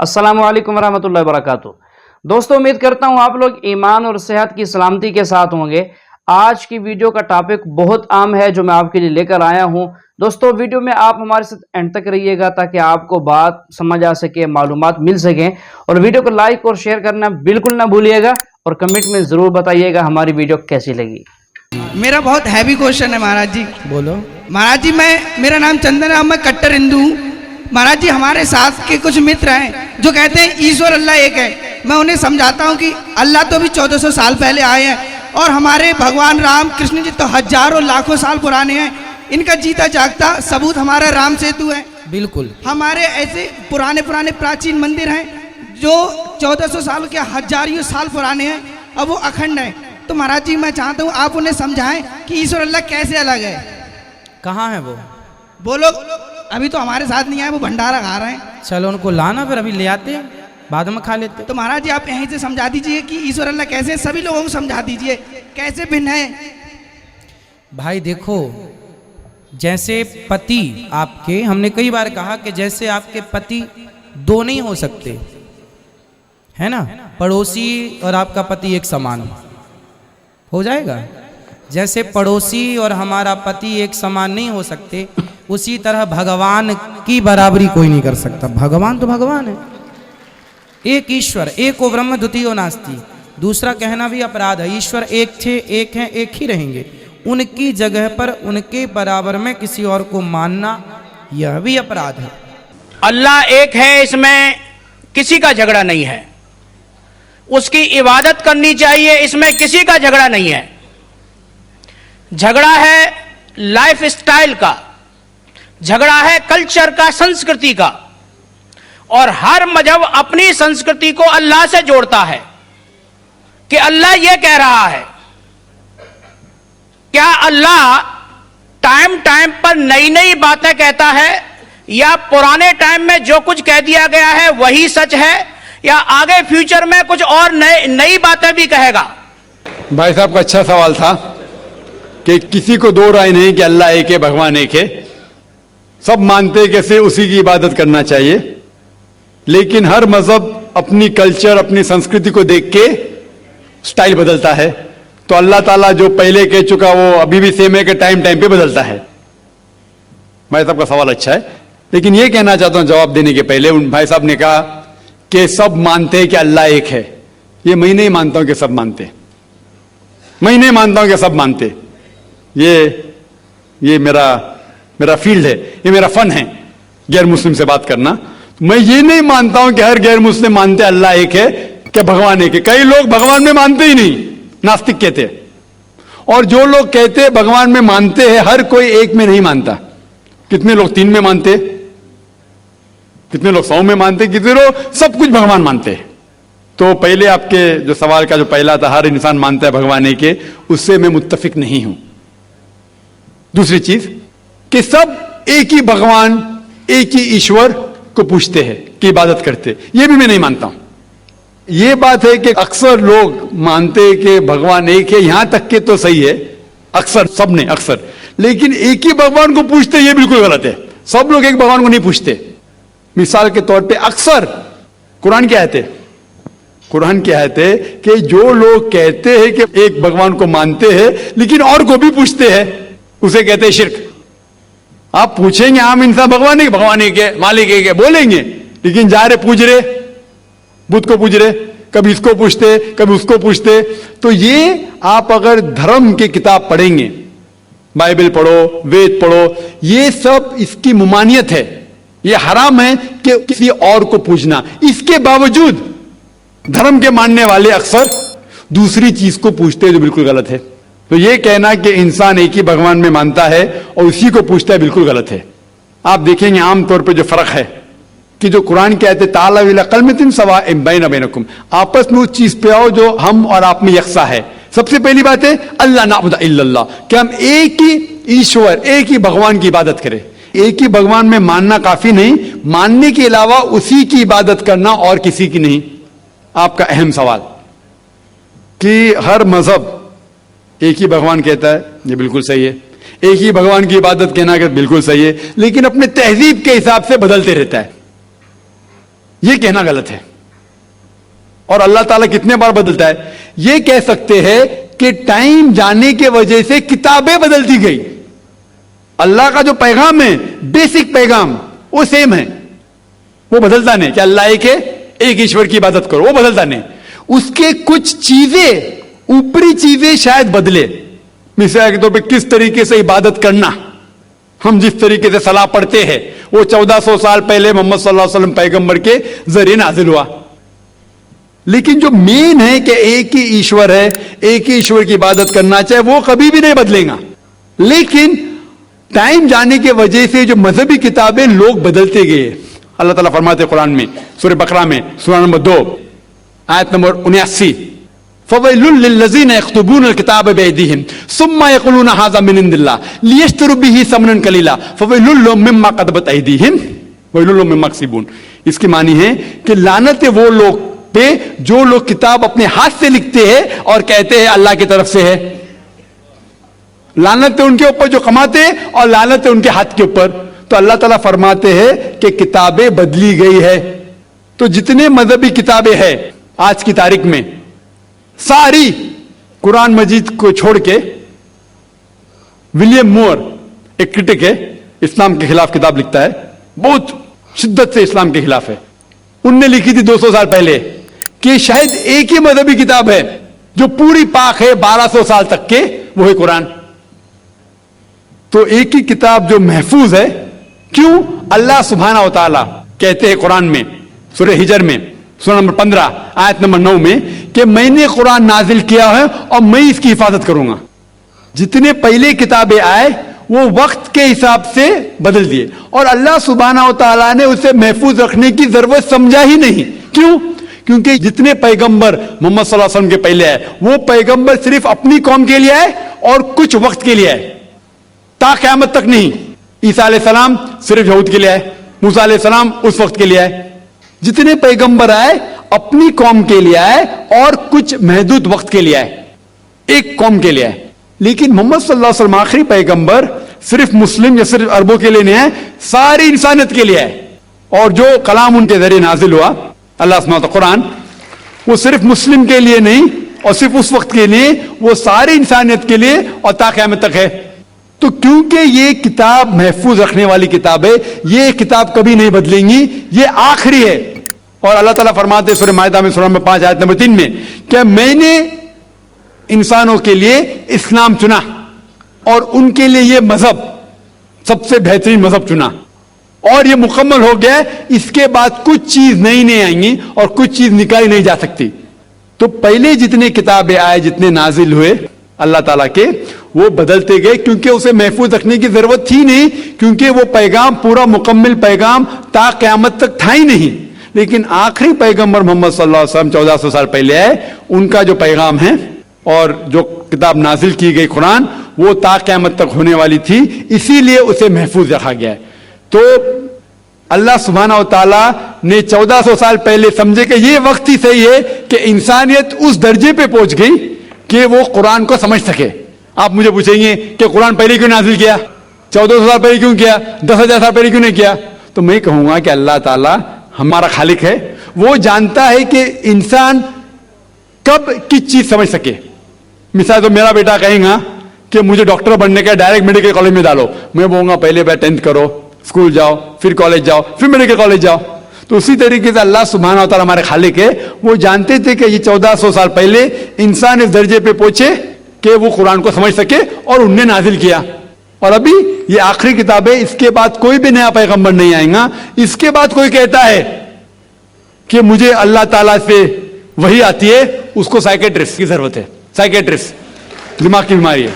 अस्सलाम वालेकुम रहमतुल्लाहि वबरकातुहू। दोस्तों, उम्मीद करता हूँ आप लोग ईमान और सेहत की सलामती के साथ होंगे। आज की वीडियो का टॉपिक बहुत आम है जो मैं आपके लिए लेकर आया हूँ। दोस्तों, वीडियो में आप हमारे साथ एंड तक रहिएगा ताकि आपको बात समझ आ सके, मालूमात मिल सके। और वीडियो को लाइक और शेयर करना बिल्कुल ना भूलिएगा और कमेंट में ज़रूर बताइएगा हमारी वीडियो कैसी लगी। मेरा बहुत हैवी क्वेश्चन है महाराज जी। बोलो। महाराज जी, मेरा नाम चंदन है, मैं कट्टर हिंदू हूँ। महाराज जी, हमारे साथ के कुछ मित्र हैं जो कहते हैं ईश्वर अल्लाह एक है। मैं उन्हें समझाता हूँ कि अल्लाह तो भी 1400 साल पहले आए हैं और हमारे भगवान राम कृष्ण जी तो हजारों लाखों साल पुराने हैं। इनका जीता जागता सबूत हमारा राम सेतु है। बिल्कुल। हमारे ऐसे पुराने प्राचीन मंदिर हैं जो 1400 साल के हजारों साल पुराने हैं, अब वो अखंड है। तो महाराज जी, मैं चाहता हूँ आप उन्हें समझाएं कि ईश्वर अल्लाह कैसे अलग है। कहाँ है वो लोग अभी तो हमारे साथ नहीं आए, वो भंडारा खा रहे हैं। चलो उनको लाना, फिर अभी ले आते, बाद में खा लेते। तो महाराज जी, आप यहीं से समझा दीजिए कि ईश्वर अल्लाह कैसे है। सभी लोगों को समझा दीजिए कैसे भिन्न है। भाई देखो, जैसे पति आपके, हमने कई बार कहा कि जैसे आपके पति दो नहीं हो सकते, है ना, पड़ोसी और आपका पति एक समान हो जाएगा। जैसे पड़ोसी और हमारा पति एक समान नहीं हो सकते, उसी तरह भगवान की बराबरी कोई नहीं कर सकता। भगवान तो भगवान है, एक ईश्वर, एको ब्रह्म द्वितीयो नास्ति। दूसरा कहना भी अपराध है। ईश्वर एक थे, एक हैं, एक ही रहेंगे। उनकी जगह पर उनके बराबर में किसी और को मानना यह भी अपराध है। अल्लाह एक है, इसमें किसी का झगड़ा नहीं है। उसकी इबादत करनी चाहिए, इसमें किसी का झगड़ा नहीं है। झगड़ा है लाइफ स्टाइल का, झगड़ा है कल्चर का, संस्कृति का। और हर मजहब अपनी संस्कृति को अल्लाह से जोड़ता है कि अल्लाह यह कह रहा है। क्या अल्लाह टाइम टाइम पर नई नई बातें कहता है, या पुराने टाइम में जो कुछ कह दिया गया है वही सच है, या आगे फ्यूचर में कुछ और नई बातें भी कहेगा? भाई साहब का अच्छा सवाल था कि किसी को दो राय नहीं कि अल्लाह एक है, भगवान एक है। सब मानते कैसे उसी की इबादत करना चाहिए, लेकिन हर मजहब अपनी कल्चर, अपनी संस्कृति को देख के स्टाइल बदलता है। तो अल्लाह ताला जो पहले कह चुका वो अभी भी सेम है कि टाइम टाइम पे बदलता है। भाई साहब का सवाल अच्छा है, लेकिन ये कहना चाहता हूं जवाब देने के पहले, उन भाई साहब ने कहा कि सब मानते हैं कि अल्लाह एक है। ये मैं नहीं मानता हूं कि सब मानते, मैं नहीं मानता हूं कि सब मानते। ये मेरा फील्ड है, ये मेरा फन है गैर मुस्लिम से बात करना। मैं ये नहीं मानता हूं कि हर गैर मुस्लिम मानते अल्लाह एक है, कि भगवान एक है। कई लोग भगवान में मानते ही नहीं, नास्तिक कहते हैं। और जो लोग कहते हैं भगवान में मानते हैं, हर कोई एक में नहीं मानता। कितने लोग 3 में मानते, कितने लोग 100 में मानते, कितने लोग सब कुछ भगवान मानते हैं। तो पहले आपके जो सवाल का जो पहला था, हर इंसान मानता है भगवान एक है, उससे मैं मुत्तफिक नहीं हूं। दूसरी चीज कि सब एक ही भगवान, एक ही ईश्वर को पूछते हैं कि इबादत करते, ये भी मैं नहीं मानता हूं। ये बात है कि अक्सर लोग मानते हैं कि भगवान एक है, यहां तक के तो सही है, अक्सर, सब ने अक्सर, लेकिन एक ही भगवान को पूछते ये बिल्कुल गलत है। सब लोग एक भगवान को नहीं पूछते। मिसाल के तौर पे अक्सर कुरान की आयत है, कुरान की आयत है कि जो लोग कहते हैं कि एक भगवान को मानते हैं लेकिन और को भी पूछते हैं, उसे कहते हैं शिर्क। आप पूछेंगे आम इंसान भगवान एक है, मालिक एक है बोलेंगे, लेकिन जा रहे पूछ रहे, बुद्ध को पूछ रहे, कभी इसको पूछते, कभी उसको पूछते। तो ये आप अगर धर्म की किताब पढ़ेंगे, बाइबल पढ़ो, वेद पढ़ो, ये सब इसकी मुमानियत है। ये हराम है कि किसी और को पूछना। इसके बावजूद धर्म के मानने वाले अक्सर दूसरी चीज को पूछते हैं जो बिल्कुल गलत है। तो ये कहना कि इंसान एक ही भगवान में मानता है और उसी को पूछता है, बिल्कुल गलत है। आप देखेंगे आमतौर पर जो फर्क है कि जो कुरान कहते ताला विला कलमतिन सवाइम बैना बैनकुम, आपस में उस चीज पे आओ जो हम और आप में यकसा है। सबसे पहली बात है अल्लाह नाबुद इल्लल्लाह, कि हम एक ही ईश्वर, एक ही भगवान की इबादत करें। एक ही भगवान में मानना काफी नहीं, मानने के अलावा उसी की इबादत करना और किसी की नहीं। आपका अहम सवाल कि हर मजहब एक ही भगवान कहता है, ये बिल्कुल सही है। एक ही भगवान की इबादत कहना कि बिल्कुल सही है, लेकिन अपने तहजीब के हिसाब से बदलते रहता है। یہ کہنا غلط ہے. اور اللہ تعالیٰ کتنے بار بدلتا ہے؟ یہ کہہ سکتے ہیں کہ ٹائم جانے کی وجہ سے کتابیں بدلتی گئی. اللہ کا جو پیغام ہے، بیسک پیغام، وہ سیم ہے، وہ بدلتا نہیں کہ اللہ ایک ہے، ایک ایشور کی عبادت کرو، وہ بدلتا نہیں. اس کے کچھ چیزیں، اوپری چیزیں شاید بدلے. مثال کے طور پہ کس طریقے سے عبادت کرنا، ہم جس طریقے سے صلاح پڑھتے ہیں وہ 1400 سال پہلے محمد صلی اللہ علیہ وسلم پیغمبر کے ذریعے نازل ہوا. لیکن جو مین ہے کہ ایک ہی ایشور ہے، ایک ہی ایشور کی عبادت کرنا چاہے، وہ کبھی بھی نہیں بدلے گا. لیکن ٹائم جانے کی وجہ سے جو مذہبی کتابیں لوگ بدلتے گئے. اللہ تعالیٰ فرماتے قرآن میں سورہ بقرہ میں سورہ نمبر 2 آیت نمبر 79 فَوَيْلٌ لِّلَّذِينَ يَكْتُبُونَ الْكِتَابَ بِأَيْدِيهِمْ ثُمَّ يَقُولُونَ هَٰذَا مِنْ عِندِ اللَّهِ لِيَشْتَرُوا بِهِ ثَمَنًا قَلِيلًا فَوَيْلٌ لَّهُم مِّمَّا كَتَبَتْ أَيْدِيهِمْ وَوَيْلٌ لَّهُم مِّمَّا يَكْسِبُونَ. اس کی معنی ہے کہ لعنت ہے وہ لوگ پہ جو لوگ کتاب اپنے ہاتھ سے لکھتے ہیں اور کہتے ہیں اللہ کی طرف سے ہے. لعنت ہے ان کے اوپر جو کماتے ہیں اور لعنت ہے ان کے ہاتھ کے اوپر. تو اللہ تعالیٰ فرماتے ہیں کہ کتابیں بدلی گئی ہے. تو جتنے مذہبی کتابیں ہیں آج کی تاریخ میں، ساری قرآن مجید کو چھوڑ کے، ولیم مور ایک کرٹک ہے، اسلام کے خلاف کتاب لکھتا ہے، بہت شدت سے اسلام کے خلاف ہے. ان نے لکھی تھی 200 سال پہلے کہ شاید ایک ہی مذہبی کتاب ہے جو پوری پاک ہے 1200 سال تک کے، وہ ہے قرآن. تو ایک ہی کتاب جو محفوظ ہے. کیوں؟ اللہ سبحانہ و تعالیٰ کہتے ہیں قرآن میں سورہ ہجر میں سورہ نمبر 15 آیت نمبر 9 میں کہ میں نے قرآن نازل کیا ہے اور میں اس کی حفاظت کروں گا. جتنے پہلے کتابیں آئے وہ وقت کے حساب سے بدل دیے اور اللہ سبحانہ و تعالیٰ نے اسے محفوظ رکھنے کی ضرورت سمجھا ہی نہیں. کیوں؟ کیونکہ جتنے پیغمبر محمد صلی اللہ علیہ وسلم کے پہلے آئے وہ پیغمبر صرف اپنی قوم کے لیے آئے اور کچھ وقت کے لیے آئے، تا قیامت تک نہیں. عیسیٰ علیہ السلام صرف یہود کے لیے آئے، موسیٰ علیہ السلام اس وقت کے لیے آئے. جتنے پیغمبر آئے اپنی قوم کے لیے آئے اور کچھ محدود وقت کے لیے آئے، ایک قوم کے لیے آئے. لیکن محمد صلی اللہ علیہ وسلم آخری پیغمبر صرف مسلم یا صرف عربوں کے لیے نہیں آئے، ساری انسانیت کے لیے آئے. اور جو کلام ان کے ذریعے نازل ہوا اللہ سبحانہ قرآن، وہ صرف مسلم کے لیے نہیں اور صرف اس وقت کے لیے، وہ ساری انسانیت کے لیے اور تا قیامت تک ہے. تو کیونکہ یہ کتاب محفوظ رکھنے والی کتاب ہے، یہ کتاب کبھی نہیں بدلیں گی، یہ آخری ہے. اور اللہ تعالیٰ فرماتے ہیں سورہ مائدہ میں سورہ نمبر 5 آیت نمبر 3 میں کہ میں نے انسانوں کے لیے اسلام چنا اور ان کے لیے یہ مذہب سب سے بہترین مذہب چنا اور یہ مکمل ہو گیا. اس کے بعد کچھ چیز نئی نہیں آئیں گی اور کچھ چیز نکالی نہیں جا سکتی. تو پہلے جتنے کتابیں آئے، جتنے نازل ہوئے اللہ تعالیٰ کے، وہ بدلتے گئے کیونکہ اسے محفوظ رکھنے کی ضرورت تھی نہیں، کیونکہ وہ پیغام پورا مکمل پیغام تا قیامت تک تھا ہی نہیں. لیکن آخری پیغمبر محمد صلی اللہ علیہ وسلم 1400 سال پہلے آئے، ان کا جو پیغام ہے اور جو کتاب نازل کی گئی قرآن، وہ تا قیامت تک ہونے والی تھی، اسی لیے اسے محفوظ رکھا گیا ہے. تو اللہ سبحانہ و تعالیٰ نے 1400 سال پہلے سمجھے کہ یہ وقت ہی صحیح ہے کہ انسانیت اس درجے پہ پہنچ گئی کہ وہ قرآن کو سمجھ سکے. آپ مجھے پوچھیں گے کہ قرآن پہلے کیوں نازل کیا، 1400 سال پہلے کیوں کیا، 10,000 سال پہلے کیوں نہیں کیا؟ تو میں کہوں گا کہ اللہ تعالیٰ ہمارا خالق ہے، وہ جانتا ہے کہ انسان کب کس چیز سمجھ سکے. مثال تو میرا بیٹا کہیں گا کہ مجھے ڈاکٹر بننے کا ڈائریکٹ میڈیکل کالج میں ڈالو، میں بولوں گا پہلے 10th کرو، اسکول جاؤ، پھر کالج جاؤ، پھر میڈیکل کالج جاؤ. تو اسی طریقے سے اللہ سبحانہ و تعالیٰ ہمارے خالق ہے، وہ جانتے تھے کہ یہ 1400 سال پہلے انسان اس درجے پہ پہنچے کہ وہ قرآن کو سمجھ سکے اور انہوں نے نازل کیا. اور ابھی یہ آخری کتاب ہے، اس کے بعد کوئی بھی نیا پیغمبر نہیں آئے گا. اس کے بعد کوئی کہتا ہے کہ مجھے اللہ تعالیٰ سے وحی آتی ہے، اس کو سائیکیٹرسٹ کی ضرورت ہے. سائیکیٹرسٹ دماغ کی بیماری ہے.